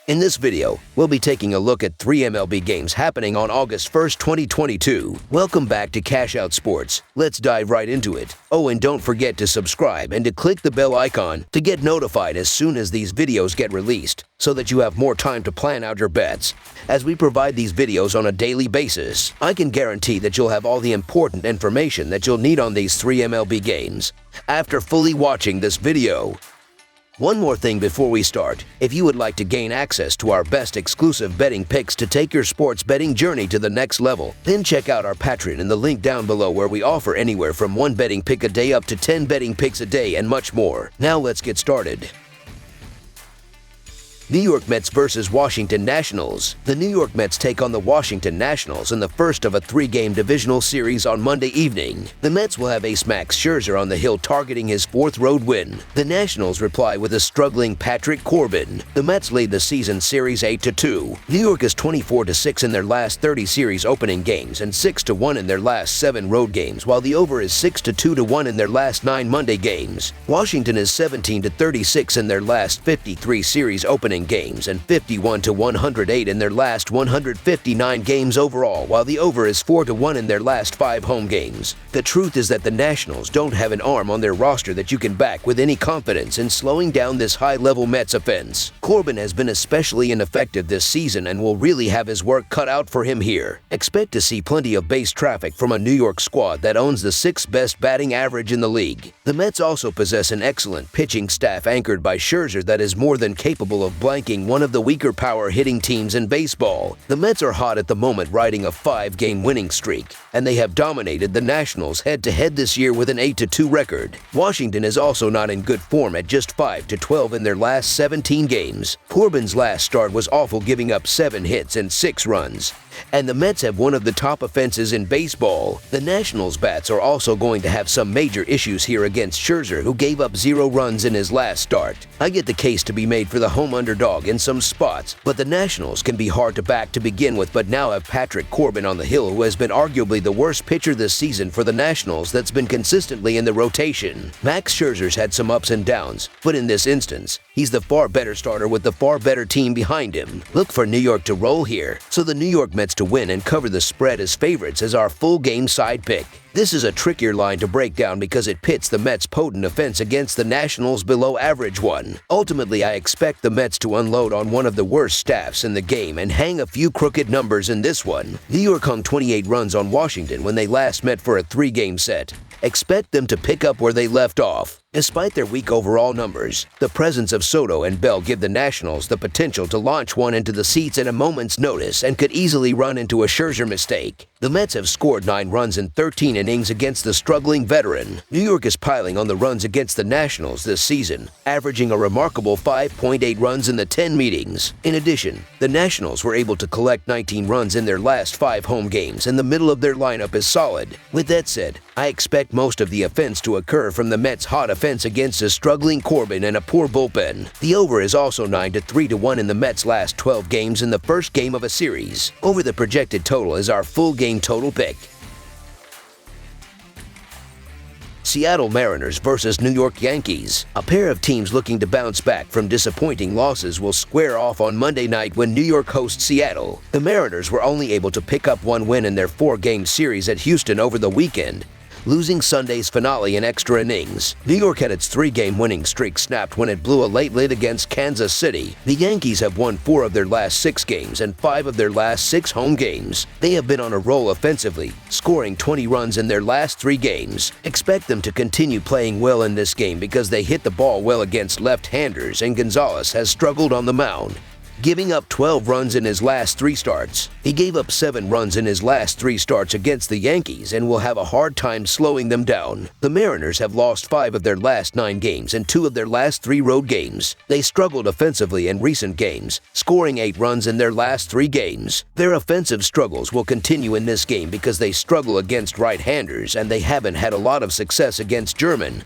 In this video, we'll be taking a look at 3 MLB games happening on August 1st, 2022. Welcome back to Cash Out Sports. Let's dive right into it. Oh, and don't forget to subscribe and to click the bell icon to get notified as soon as these videos get released, so that you have more time to plan out your bets. As we provide these videos on a daily basis, I can guarantee that you'll have all the important information that you'll need on these 3 MLB games after fully watching this video. One more thing before we start. If you would like to gain access to our best exclusive betting picks to take your sports betting journey to the next level, then check out our Patreon in the link down below, where we offer anywhere from 1 betting pick a day up to 10 betting picks a day and much more. Now let's get started. New York Mets versus Washington Nationals. The New York Mets take on the Washington Nationals in the first of a 3-game divisional series on Monday evening. The Mets will have ace Max Scherzer on the hill targeting his 4th road win. The Nationals reply with a struggling Patrick Corbin. The Mets lead the season series 8-2. New York is 24-6 in their last 30 series opening games and 6-1 in their last 7 road games, while the over is 6-2-1 in their last 9 Monday games. Washington is 17-36 in their last 53 series opening games and 51-108 in their last 159 games overall, while the over is 4-1 in their last 5 home games. The truth is that the Nationals don't have an arm on their roster that you can back with any confidence in slowing down this high-level Mets offense. Corbin has been especially ineffective this season and will really have his work cut out for him here. Expect to see plenty of base traffic from a New York squad that owns the 6th best batting average in the league. The Mets also possess an excellent pitching staff anchored by Scherzer that is more than capable of blanking one of the weaker power hitting teams in baseball. The Mets are hot at the moment, riding a 5-game winning streak, and they have dominated the Nationals head-to-head this year with an 8-2 record. Washington is also not in good form at just 5-12 in their last 17 games. Corbin's last start was awful, giving up 7 hits and 6 runs. And the Mets have one of the top offenses in baseball. The Nationals' bats are also going to have some major issues here against Scherzer, who gave up 0 runs in his last start. I get the case to be made for the home underdog in some spots, but the Nationals can be hard to back to begin with, but now have Patrick Corbin on the hill, who has been arguably the worst pitcher this season for the Nationals that's been consistently in the rotation. Max Scherzer's had some ups and downs, but in this instance, he's the far better starter with the far better team behind him. Look for New York to roll here, so the New York Mets to win and cover the spread as favorites as our full game side pick. This is a trickier line to break down because it pits the Mets' potent offense against the Nationals' below-average one. Ultimately, I expect the Mets to unload on one of the worst staffs in the game and hang a few crooked numbers in this one. New York hung 28 runs on Washington when they last met for a 3-game set. Expect them to pick up where they left off. Despite their weak overall numbers, the presence of Soto and Bell give the Nationals the potential to launch one into the seats at a moment's notice and could easily run into a Scherzer mistake. The Mets have scored 9 runs in 13 innings against the struggling veteran. New York is piling on the runs against the Nationals this season, averaging a remarkable 5.8 runs in the 10 meetings. In addition, the Nationals were able to collect 19 runs in their last 5 home games, and the middle of their lineup is solid. With that said, I expect most of the offense to occur from the Mets' hot offense against a struggling Corbin and a poor bullpen. The over is also 9-3-1 in the Mets' last 12 games in the first game of a series. Over the projected total is our full game total pick. Seattle Mariners versus New York Yankees. A pair of teams looking to bounce back from disappointing losses will square off on Monday night when New York hosts Seattle. The Mariners were only able to pick up 1 win in their 4-game series at Houston over the weekend, losing Sunday's finale in extra innings. New York had its 3-game winning streak snapped when it blew a late lead against Kansas City. The Yankees have won 4 of their last 6 games and 5 of their last 6 home games. They have been on a roll offensively, scoring 20 runs in their last 3 games. Expect them to continue playing well in this game because they hit the ball well against left-handers, and Gonzalez has struggled on the mound, giving up 12 runs in his last 3 starts. He gave up 7 runs in his last 3 starts against the Yankees and will have a hard time slowing them down. The Mariners have lost 5 of their last 9 games and 2 of their last 3 road games. They struggled offensively in recent games, scoring 8 runs in their last 3 games. Their offensive struggles will continue in this game because they struggle against right-handers, and they haven't had a lot of success against German,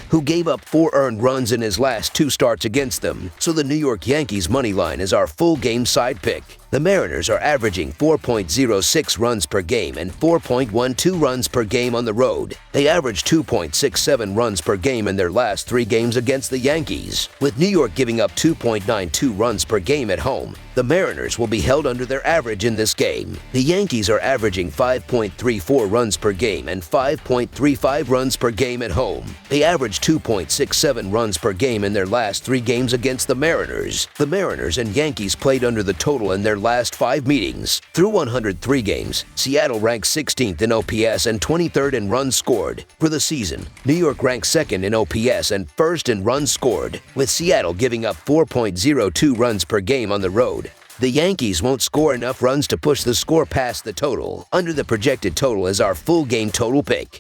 who gave up 4 earned runs in his last 2 starts against them. So the New York Yankees money line is our full game side pick. The Mariners are averaging 4.06 runs per game and 4.12 runs per game on the road. They average 2.67 runs per game in their last 3 games against the Yankees. With New York giving up 2.92 runs per game at home, the Mariners will be held under their average in this game. The Yankees are averaging 5.34 runs per game and 5.35 runs per game at home. They average 2.67 runs per game in their last 3 games against the Mariners. The Mariners and Yankees played under the total in their last 5 meetings. Through 103 games, Seattle ranks 16th in OPS and 23rd in runs scored. For the season, New York ranks 2nd in OPS and 1st in runs scored, with Seattle giving up 4.02 runs per game on the road. The Yankees won't score enough runs to push the score past the total. Under the projected total is our full game total pick.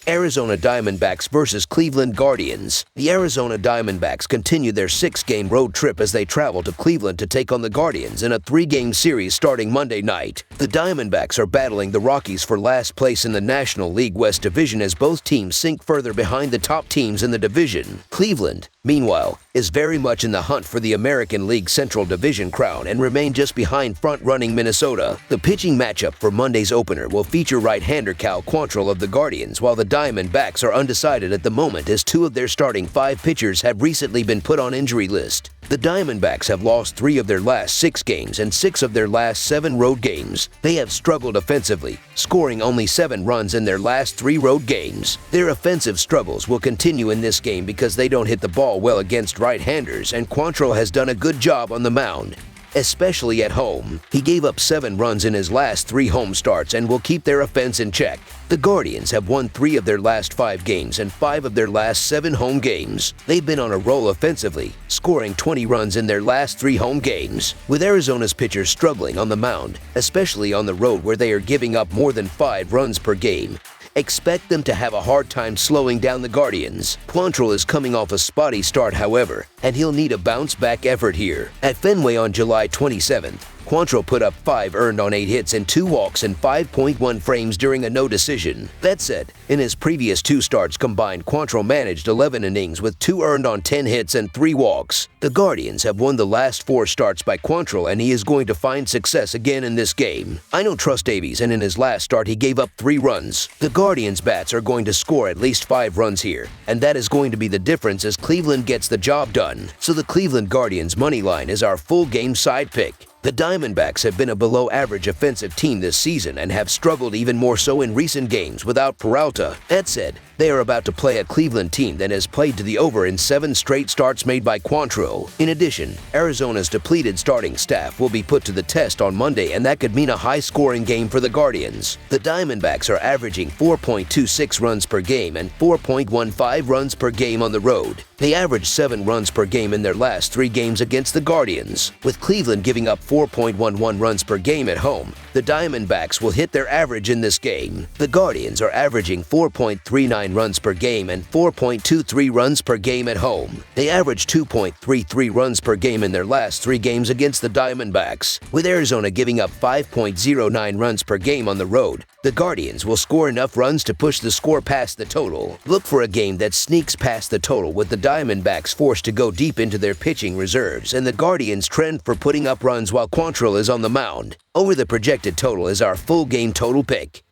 Arizona Diamondbacks versus Cleveland Guardians. The Arizona Diamondbacks continue their 6-game road trip as they travel to Cleveland to take on the Guardians in a 3-game series starting Monday night. The Diamondbacks are battling the Rockies for last place in the National League West Division as both teams sink further behind the top teams in the division. Cleveland, meanwhile, is very much in the hunt for the American League Central Division crown and remain just behind front-running Minnesota. The pitching matchup for Monday's opener will feature right-hander Cal Quantrill of the Guardians, while the Diamondbacks are undecided at the moment as 2 of their starting 5 pitchers have recently been put on injury list. The Diamondbacks have lost 3 of their last 6 games and 6 of their last 7 road games. They have struggled offensively, scoring only 7 runs in their last 3 road games. Their offensive struggles will continue in this game because they don't hit the ball well against right-handers, and Quantrill has done a good job on the mound, especially at home. He gave up 7 runs in his last 3 home starts and will keep their offense in check. The Guardians have won 3 of their last 5 games and 5 of their last 7 home games. They've been on a roll offensively, scoring 20 runs in their last 3 home games. With Arizona's pitchers struggling on the mound, especially on the road where they are giving up more than 5 runs per game, expect them to have a hard time slowing down the Guardians. Quantrill is coming off a spotty start, however, and he'll need a bounce-back effort here. At Fenway on July 27th, Quantrill put up 5 earned on 8 hits and 2 walks in 5.1 frames during a no decision. That said, in his previous 2 starts combined, Quantrill managed 11 innings with 2 earned on 10 hits and 3 walks. The Guardians have won the last 4 starts by Quantrill, and he is going to find success again in this game. I don't trust Davies, and in his last start he gave up 3 runs. The Guardians' bats are going to score at least 5 runs here, and that is going to be the difference as Cleveland gets the job done. So the Cleveland Guardians money line is our full game side pick. The Diamondbacks have been a below-average offensive team this season and have struggled even more so in recent games without Peralta. That said, they are about to play a Cleveland team that has played to the over in 7 straight starts made by Quantrill. In addition, Arizona's depleted starting staff will be put to the test on Monday, and that could mean a high-scoring game for the Guardians. The Diamondbacks are averaging 4.26 runs per game and 4.15 runs per game on the road. They average 7 runs per game in their last 3 games against the Guardians. With Cleveland giving up 4.11 runs per game at home, the Diamondbacks will hit their average in this game. The Guardians are averaging 4.39 runs per game and 4.23 runs per game at home. They average 2.33 runs per game in their last 3 games against the Diamondbacks. With Arizona giving up 5.09 runs per game on the road, the Guardians will score enough runs to push the score past the total. Look for a game that sneaks past the total, with the Diamondbacks forced to go deep into their pitching reserves and the Guardians trend for putting up runs while Quantrill is on the mound. Over the projected total is our full game total pick.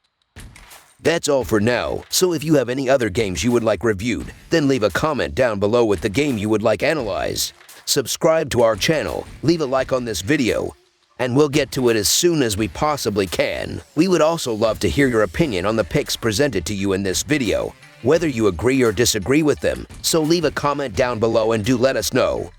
That's all for now, so if you have any other games you would like reviewed, then leave a comment down below with the game you would like analyzed. Subscribe to our channel, leave a like on this video, and we'll get to it as soon as we possibly can. We would also love to hear your opinion on the picks presented to you in this video, whether you agree or disagree with them, so leave a comment down below and do let us know.